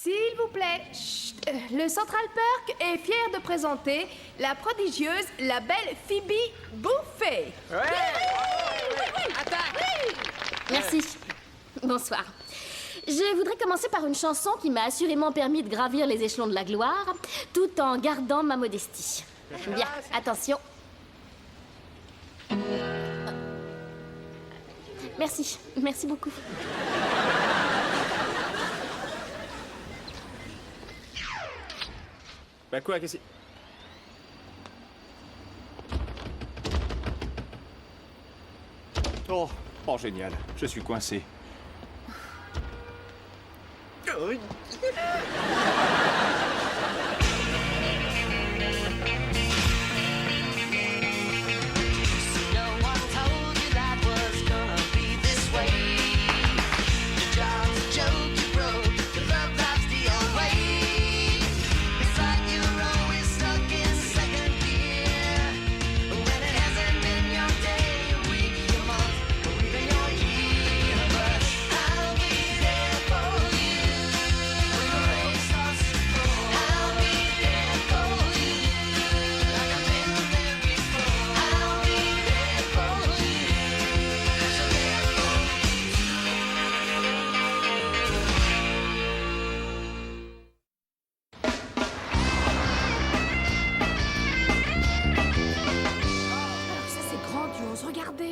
S'il vous plaît, chut, le Central Perk est fier de présenter la prodigieuse, la belle Phoebe Buffet. Merci. Bonsoir. Je voudrais commencer par une chanson qui m'a assurément permis de gravir les échelons de la gloire, tout en gardant ma modestie. Bien, attention. Merci beaucoup. Bah quoi, qu'est-ce que c'est... Oh, génial, je suis coincé.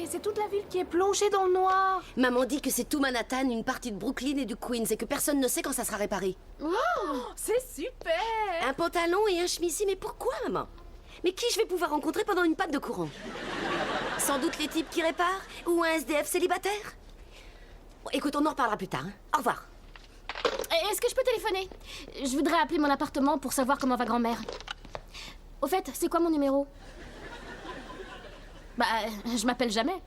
C'est toute la ville qui est plongée dans le noir. Maman dit que c'est tout Manhattan, une partie de Brooklyn et du Queens, et que personne ne sait quand ça sera réparé. Oh, c'est super. Un pantalon et un chemisier, mais pourquoi, maman? Mais qui je vais pouvoir rencontrer pendant une panne de courant? Sans doute les types qui réparent? Ou un SDF célibataire? Bon, écoute, on en reparlera plus tard. Hein. Au revoir. Est-ce que je peux téléphoner? Je voudrais appeler mon appartement pour savoir comment va grand-mère. Au fait, c'est quoi mon numéro? Bah, je m'appelle jamais.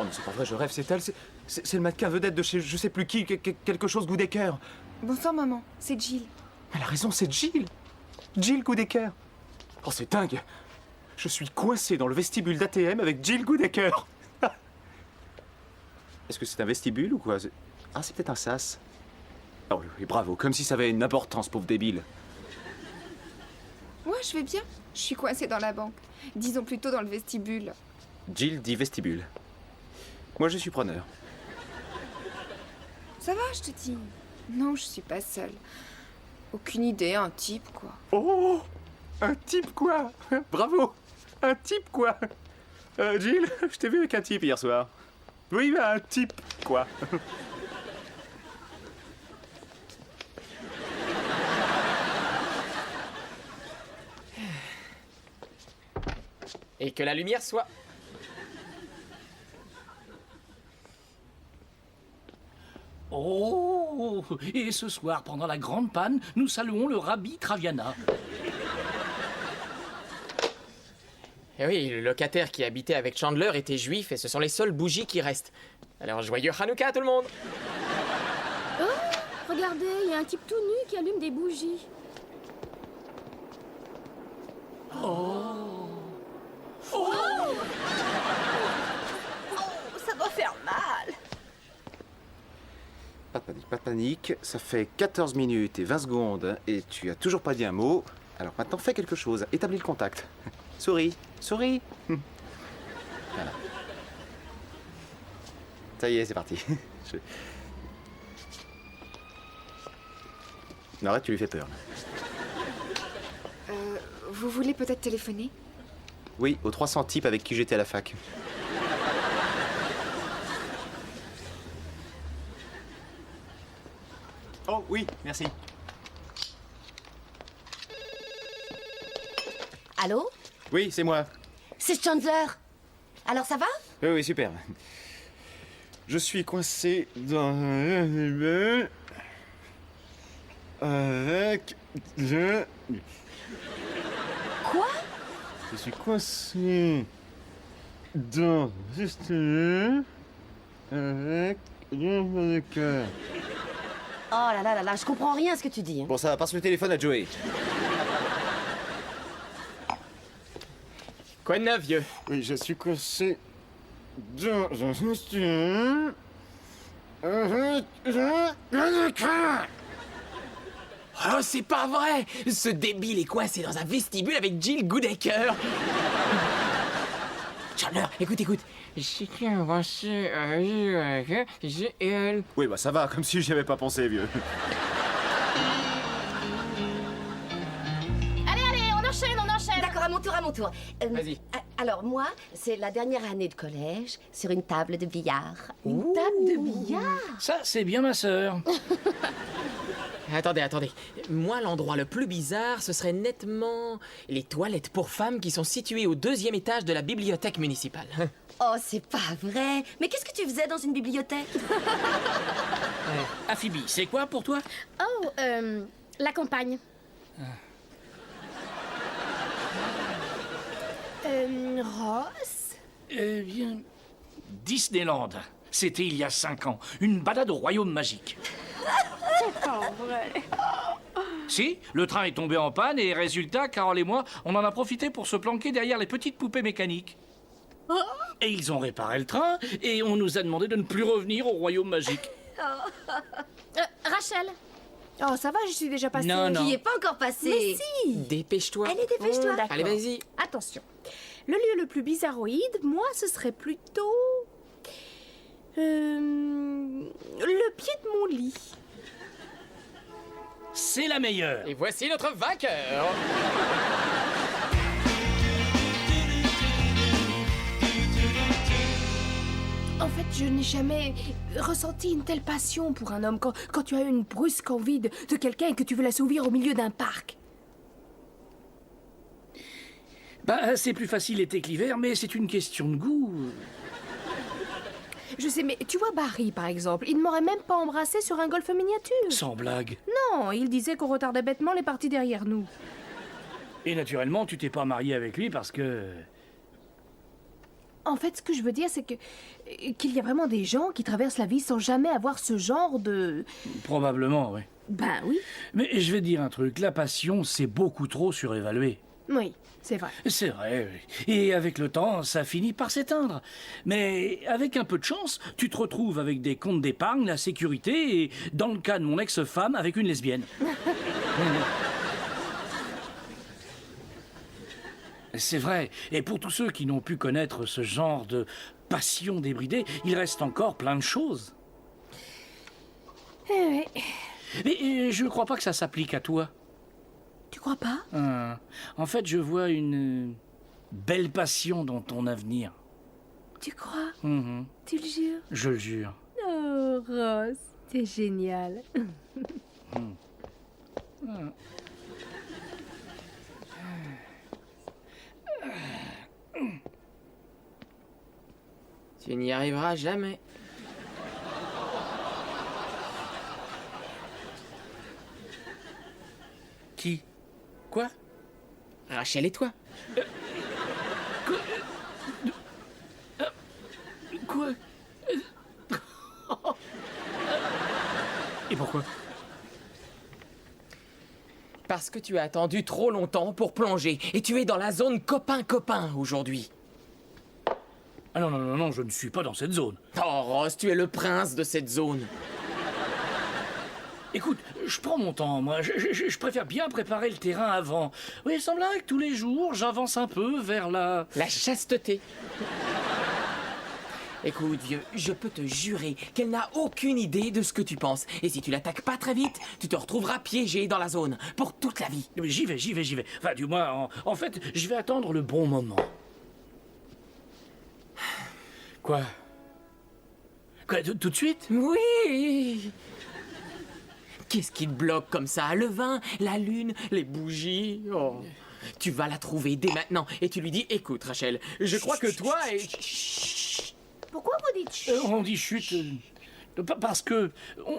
Oh, mais c'est pas vrai, je rêve, c'est elle, c'est le mannequin vedette de chez je sais plus qui, quelque chose Goodacre. Bonsoir, maman, c'est Jill. Elle a raison, c'est Jill. Jill Goodacre. Oh, c'est dingue. Je suis coincé dans le vestibule d'ATM avec Jill Goodacre. Est-ce que c'est un vestibule ou quoi? Ah, c'est peut-être un sas. Oh oui, bravo, comme si ça avait une importance, pauvre débile. Moi, je vais bien. Je suis coincée dans la banque. Disons plutôt dans le vestibule. Jill dit vestibule. Moi, je suis preneur. Ça va, je te dis. Non, je suis pas seule. Aucune idée, un type, quoi. Oh, un type quoi? Bravo, un type quoi? Jill, je t'ai vu avec un type hier soir. Oui, un type quoi? Et que la lumière soit... Oh! Et ce soir, pendant la grande panne, nous saluons le Rabbi Traviana. Eh oui, le locataire qui habitait avec Chandler était juif et ce sont les seules bougies qui restent. Alors joyeux Hanouka tout le monde! Oh, regardez, il y a un type tout nu qui allume des bougies. Ça doit faire mal. Pas de panique, ça fait 14 minutes et 20 secondes et tu as toujours pas dit un mot. Alors maintenant, fais quelque chose, établis le contact. Souris, souris. Voilà. Ça y est, c'est parti. Non, arrête, tu lui fais peur. Vous voulez peut-être téléphoner? Oui, aux 300 types avec qui j'étais à la fac. Oh oui, merci. Allô? Oui, c'est moi. C'est Chandler. Alors ça va? Oui, super. Je suis coincé dans un immeuble avec le... Quoi? Je suis coincé dans un vestibule avec le cœur. Oh là là là là, je comprends rien à ce que tu dis. Hein. Bon, ça va, passe le téléphone à Joey. Quoi de neuf, vieux? Oui, je suis coincé dans un vestibule avec Oh, c'est pas vrai! Ce débile est coincé dans un vestibule avec Jill Goodacre! Chandler, écoute, écoute. Oui, bah ça va, comme si j'y avais pas pensé, vieux. Allez, allez, on enchaîne, on enchaîne. D'accord, à mon tour, à mon tour. Vas-y. Alors, moi, c'est la dernière année de collège sur une table de billard. Une table de billard. Ça, c'est bien ma sœur. Attendez, attendez. Moi, l'endroit le plus bizarre, ce serait nettement les toilettes pour femmes qui sont situées au 2e étage de la bibliothèque municipale. Oh, c'est pas vrai. Mais qu'est-ce que tu faisais dans une bibliothèque? Ah, Phoebe, c'est quoi pour toi? Oh, la campagne. Ross? Eh bien, Disneyland. C'était il y a 5 ans. Une balade au royaume magique. Si, le train est tombé en panne et résultat, Carole et moi, on en a profité pour se planquer derrière les petites poupées mécaniques. Et ils ont réparé le train et on nous a demandé de ne plus revenir au royaume magique. Rachel? Oh, ça va, je suis déjà passée. Non, non. J'y ai pas encore passé. Mais si! Dépêche-toi. Allez, dépêche-toi. D'accord. Allez, vas-y. Attention. Le lieu le plus bizarroïde, moi, ce serait plutôt... le pied de mon lit. C'est la meilleure. Et voici notre vainqueur. En fait, je n'ai jamais ressenti une telle passion pour un homme quand tu as une brusque envie de quelqu'un et que tu veux l'assouvir au milieu d'un parc. Bah, c'est plus facile l'été que l'hiver, mais c'est une question de goût. Je sais, mais tu vois Barry, par exemple, il ne m'aurait même pas embrassé sur un golf miniature. Sans blague. Non, il disait qu'on retardait bêtement les parties derrière nous. Et naturellement, tu t'es pas marié avec lui parce que... En fait, ce que je veux dire, c'est qu'il y a vraiment des gens qui traversent la vie sans jamais avoir ce genre de... Probablement, oui. Ben oui. Mais je vais te dire un truc, la passion, c'est beaucoup trop surévalué. Oui, c'est vrai. C'est vrai, oui. Et avec le temps, ça finit par s'éteindre. Mais avec un peu de chance, tu te retrouves avec des comptes d'épargne, la sécurité, et dans le cas de mon ex-femme, avec une lesbienne. C'est vrai. Et pour tous ceux qui n'ont pu connaître ce genre de passion débridée, il reste encore plein de choses. Eh oui. Mais je ne crois pas que ça s'applique à toi. Tu crois pas? En fait, je vois une belle passion dans ton avenir. Tu crois? Mhm. Tu le jures? Je le jure. Oh, Ross, c'est génial. Tu n'y arriveras jamais. Qui? Quoi? Rachel et toi. Quoi? Et pourquoi? Parce que tu as attendu trop longtemps pour plonger et tu es dans la zone copain-copain aujourd'hui. Ah non, non, non, non, je ne suis pas dans cette zone. Oh Ross, tu es le prince de cette zone. Écoute, je prends mon temps, moi. Je préfère bien préparer le terrain avant. Oui, sans blague, tous les jours, j'avance un peu vers la... La chasteté. Écoute, vieux, je peux te jurer qu'elle n'a aucune idée de ce que tu penses. Et si tu l'attaques pas très vite, tu te retrouveras piégé dans la zone pour toute la vie. Mais j'y vais, j'y vais, j'y vais. Enfin, du moins, en fait, je vais attendre le bon moment. Quoi? Quoi, tout de suite? Oui. Qu'est-ce qui te bloque comme ça? Le vin, la lune, les bougies. Oh. Tu vas la trouver dès maintenant et tu lui dis, écoute Rachel, je crois que toi et... Pourquoi vous dites chut? On dit chute... parce que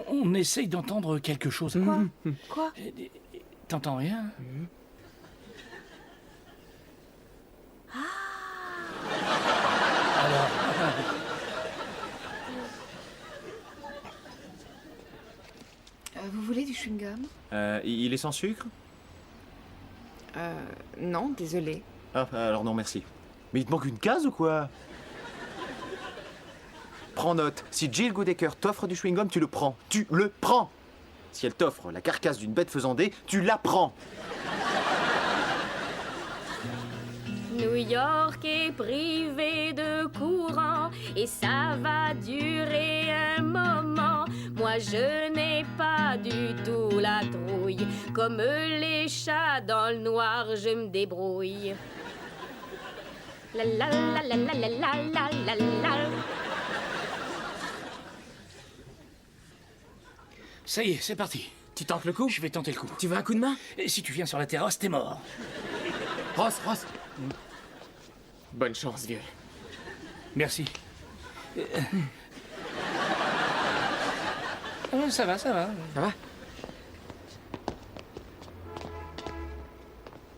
on essaye d'entendre quelque chose. Quoi? T'entends rien? Vous voulez du chewing-gum? Il est sans sucre? Non, désolé. Ah, alors non, merci. Mais il te manque une case ou quoi? Prends note, si Jill Goodacre t'offre du chewing-gum, tu le prends. Tu le prends. Si elle t'offre la carcasse d'une bête faisandée, tu la prends. New York est privé de courant et ça va durer un moment. Moi je n'ai pas du tout la trouille. Comme les chats dans le noir, je me débrouille. La la la la la la la la la. Ça y est, c'est parti. Tu tentes le coup? Je vais tenter le coup. Tu veux un coup de main? Et si tu viens sur la terrasse, t'es mort. Ross, Ross. Bonne chance, vieux. Merci. Ça va, ça va. Ça va?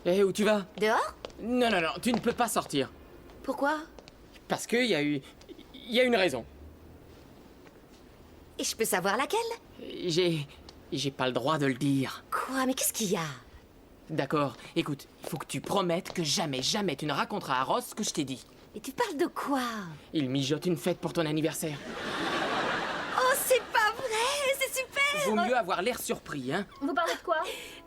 Eh, où tu vas? Dehors? Non, non, non, tu ne peux pas sortir. Pourquoi? Parce qu'il y a eu... Il y a une raison. Et je peux savoir laquelle? J'ai pas le droit de le dire. Quoi? Mais qu'est-ce qu'il y a? D'accord, écoute, il faut que tu promettes que jamais, jamais tu ne raconteras à Ross ce que je t'ai dit. Et tu parles de quoi? Il mijote une fête pour ton anniversaire. Oh, c'est pas vrai! C'est super! Vaut mieux avoir l'air surpris, hein? Vous parlez de quoi?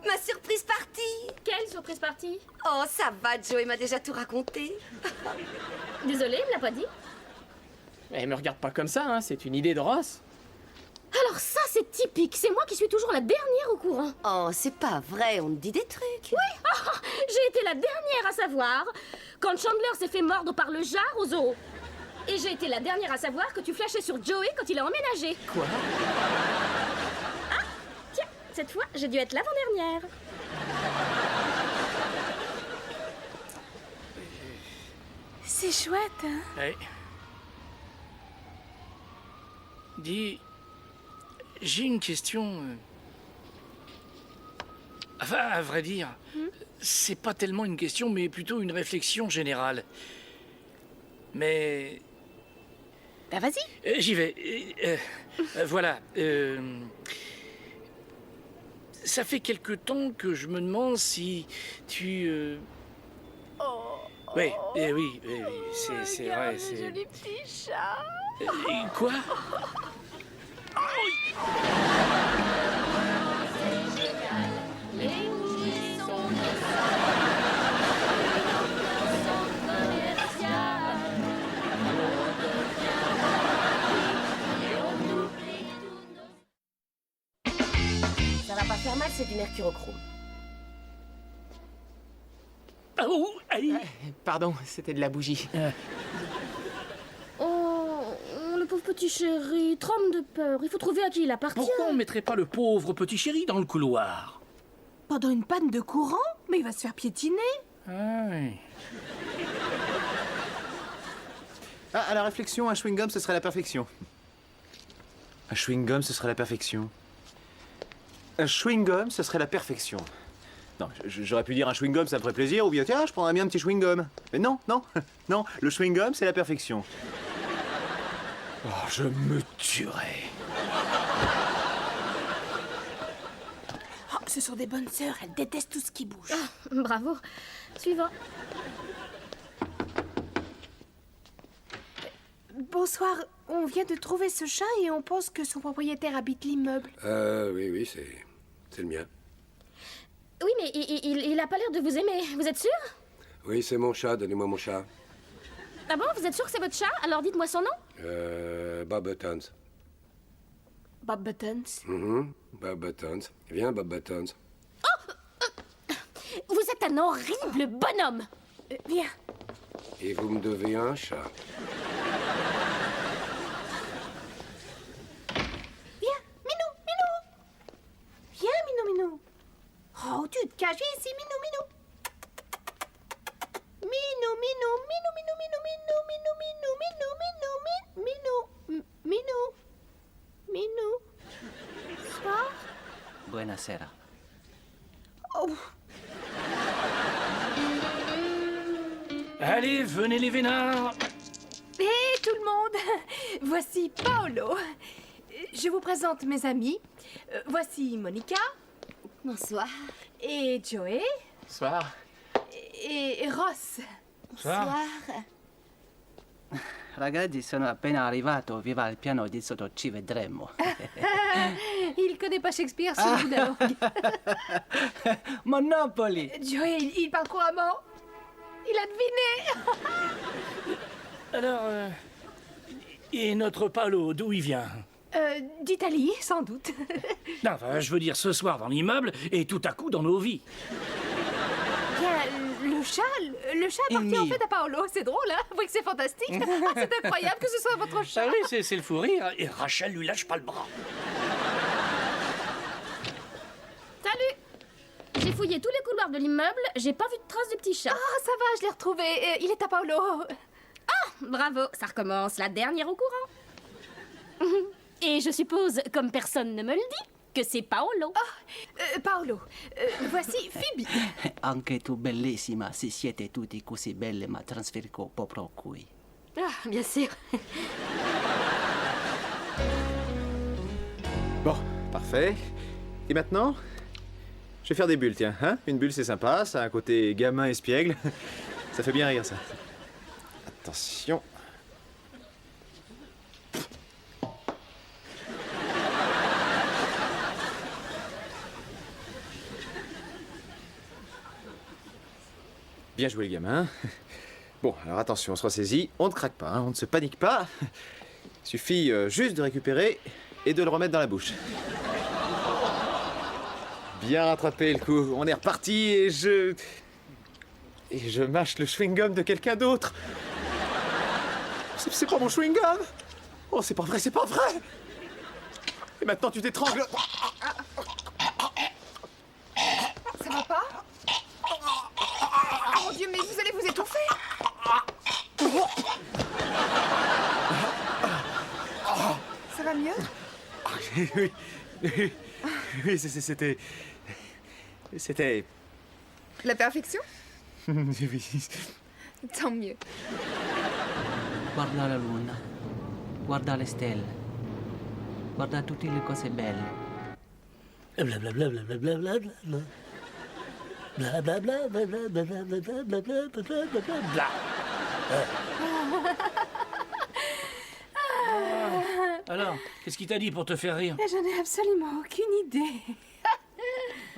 Ma surprise partie! Quelle surprise partie? Oh, ça va, Joey m'a déjà tout raconté. Désolée, il me l'a pas dit. Eh, me regarde pas comme ça, hein, c'est une idée de Ross. Alors ça, c'est typique. C'est moi qui suis toujours la dernière au courant. Oh, c'est pas vrai, on te dit des trucs. Oui, j'ai été la dernière à savoir quand Chandler s'est fait mordre par le jar au zoo. Et j'ai été la dernière à savoir que tu flashais sur Joey quand il a emménagé. Quoi? Ah, tiens, cette fois, j'ai dû être l'avant-dernière. C'est chouette, hein? Ouais. Dis, j'ai une question. Enfin, à vrai dire, c'est pas tellement une question, mais plutôt une réflexion générale. Mais Bah vas-y. j'y vais. Voilà. Ça fait quelque temps que je me demande si tu. Oui, oui, c'est vrai. C'est Joli petit chat. Quoi? Ça va pas faire mal, c'est du mercurochrome. Oh, aïe. Pardon, c'était de la bougie. Oh, le pauvre petit chéri, trempe de peur. Il faut trouver à qui il appartient. Pourquoi on mettrait pas le pauvre petit chéri dans le couloir? Pendant une panne de courant? Mais il va se faire piétiner. Ah oui. Ah, à la réflexion, un chewing-gum, ce serait la perfection. Un chewing-gum, ce serait la perfection. Un chewing-gum, ce serait la perfection. Non, j'aurais pu dire un chewing-gum, ça me ferait plaisir, ou bien tiens, je prendrais bien un petit chewing-gum. Mais non, non, non, le chewing-gum, c'est la perfection. Oh, je me tuerais. Oh, ce sont des bonnes sœurs, elles détestent tout ce qui bouge. Bravo. Suivant. Bonsoir, on vient de trouver ce chat et on pense que son propriétaire habite l'immeuble. Oui, c'est le mien. Oui, mais il a pas l'air de vous aimer. Vous êtes sûr? Oui, c'est mon chat, donnez-moi mon chat. Ah bon, vous êtes sûr que c'est votre chat? Alors dites-moi son nom. Bob Buttons. Bob Buttons. Bob Buttons. Viens, Bob Buttons. Vous êtes un horrible bonhomme. Viens. Et vous me devez un chat. Viens, Minou, Minou. Viens, Minou, Minou. Oh, tu te caches ici, Minou, Minou. Minou, Minou, Minou, Minou, Minou, Minou, Minou, Minou, Minou, Minou, Minou, Minou, Minou. Bonsoir. Buonasera. Oh. Allez, venez les vénards. Hé, tout le monde. Voici Paolo. Je vous présente mes amis. Voici Monica. Bonsoir. Et Joey. Bonsoir. Et Ross. Bonsoir. ragazzi, sono appena arrivato. Viva al piano di sotto, ci vedremo. Il connaît pas Shakespeare sur le bout de la langue. Monopoly. Joey, il parle couramment. Il a deviné. Alors, et notre Paolo, d'où il vient? D'Italie, sans doute. Non, enfin, je veux dire ce soir dans l'immeuble et tout à coup dans nos vies. Bien, le chat appartient en fait à Paolo. C'est drôle, hein? Vous voyez que c'est fantastique? Ah, c'est incroyable que ce soit votre chat. Ah oui, c'est le fou rire. Et Rachel lui lâche pas le bras. Salut! J'ai fouillé tous les couloirs de l'immeuble, j'ai pas vu de trace du petit chat. Ah, ça va, je l'ai retrouvé. Il est à Paolo. Bravo, ça recommence, la dernière au courant. Et je suppose, comme personne ne me le dit, que c'est Paolo. Paolo, voici Phoebe. Anche tu bellissima, se siete tutti così belle, ma trasferico proprio qui. Ah, bien sûr. Bon, parfait. Et maintenant, je vais faire des bulles, tiens. Hein? Une bulle, c'est sympa, ça a un côté gamin espiègle. Ça fait bien rire, ça. Attention. Bien joué, les gamins. Bon, alors attention, on se ressaisit. On ne craque pas, hein, on ne se panique pas. Il suffit juste de récupérer et de le remettre dans la bouche. Bien rattrapé le coup. On est reparti et je mâche le chewing-gum de quelqu'un d'autre. C'est pas mon chewing-gum. Oh, c'est pas vrai, c'est pas vrai. Et maintenant, tu t'étrangles. Ça va pas? Oh mon Dieu, mais vous allez vous étouffer. Ça va mieux? Oui, oui, c'était... La perfection? Oui. Tant mieux. Guarda la luna, guarda le stelle, guarda tutte le cose belle. Alors, qu'est-ce qu'il t'a dit pour te faire rire? J'en ai absolument aucune idée.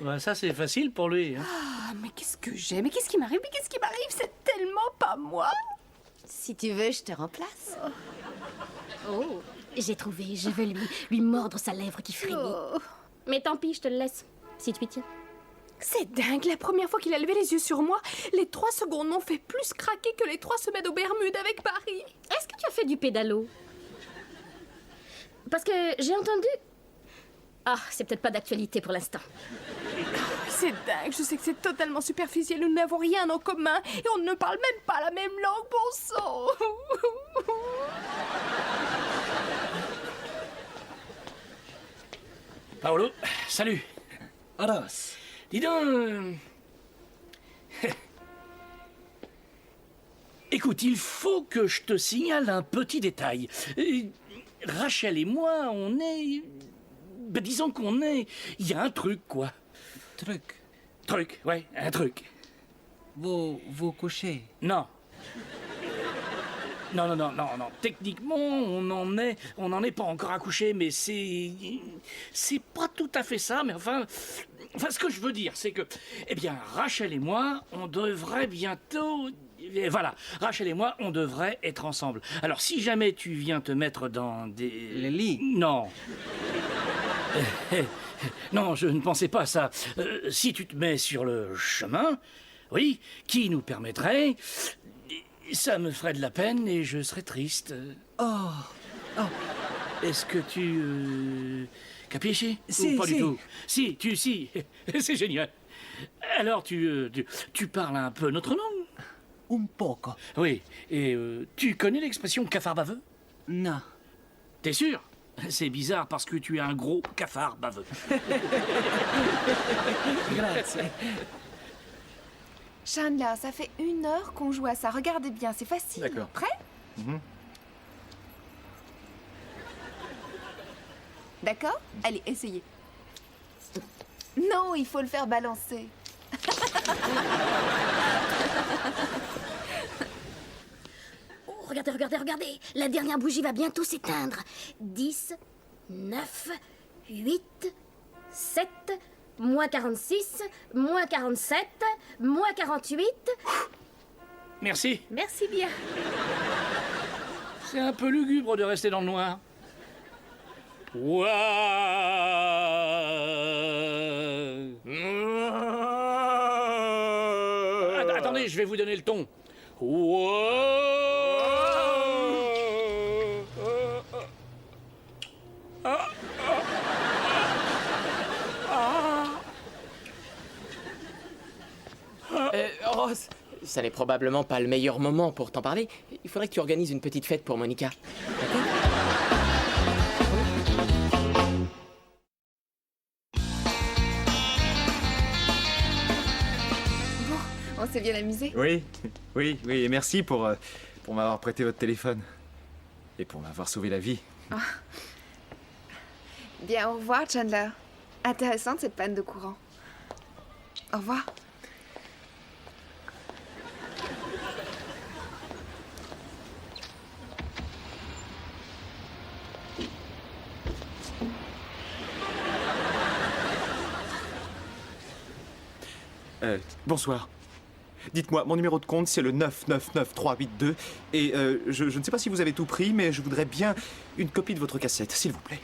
Bah, ça, c'est facile pour lui. Hein. Ah, mais qu'est-ce que j'ai? Mais qu'est-ce qui m'arrive? Mais qu'est-ce qui m'arrive? C'est tellement pas moi. Si tu veux, je te remplace. Oh, j'ai trouvé, je veux lui mordre sa lèvre qui frémit. Oh. Mais tant pis, je te le laisse, si tu y tiens. C'est dingue, la première fois qu'il a levé les yeux sur moi, les 3 secondes m'ont fait plus craquer que les 3 semaines aux Bermudes avec Paris. Est-ce que tu as fait du pédalo? Parce que j'ai entendu... Ah, c'est peut-être pas d'actualité pour l'instant. C'est dingue, je sais que c'est totalement superficiel, nous n'avons rien en commun et on ne parle même pas la même langue, bon sang. Paolo, salut. Ross. Dis donc... Écoute, il faut que je te signale un petit détail. Rachel et moi, on est... Ben, disons qu'on est... Il y a un truc, quoi. Truc. Truc, ouais, un truc. Vous couchez. Non. Non. Techniquement, on n'en est pas encore accouché, mais c'est pas tout à fait ça, mais enfin, ce que je veux dire, c'est que, eh bien, Rachel et moi, on devrait bientôt... Voilà, Rachel et moi, on devrait être ensemble. Alors, si jamais tu viens te mettre dans des... Le lit. Non. Non, je ne pensais pas à ça. Si tu te mets sur le chemin, oui, qui nous permettrait... Ça me ferait de la peine et je serais triste. Oh. Est-ce que tu... capisci? Si, Ou pas si. du tout? Si, c'est génial. Alors, tu parles un peu notre langue? Un poco. Oui, et tu connais l'expression cafard baveux? No. T'es sûr? C'est bizarre parce que tu es un gros cafard baveux. Grazie. Chandler, ça fait 1 heure qu'on joue à ça. Regardez bien, c'est facile. D'accord. Prêt? D'accord? Allez, essayez. Non, il faut le faire balancer. regardez, regardez, regardez. La dernière bougie va bientôt s'éteindre. 10, 9, 8, 7, moins 46, moins 47, moins 48. Merci. Merci bien. C'est un peu lugubre de rester dans le noir. Ouah. Attendez, je vais vous donner le ton. Ross, ça n'est probablement pas le meilleur moment pour t'en parler. Il faudrait que tu organises une petite fête pour Monica. D'accord ? On s'est bien amusé. Oui, oui, oui, et merci pour m'avoir prêté votre téléphone. Et pour m'avoir sauvé la vie. Bien, au revoir, Chandler. Intéressante cette panne de courant. Au revoir. Bonsoir. Dites-moi, mon numéro de compte, c'est le 999382. Et je ne sais pas si vous avez tout pris, mais je voudrais bien une copie de votre cassette, s'il vous plaît.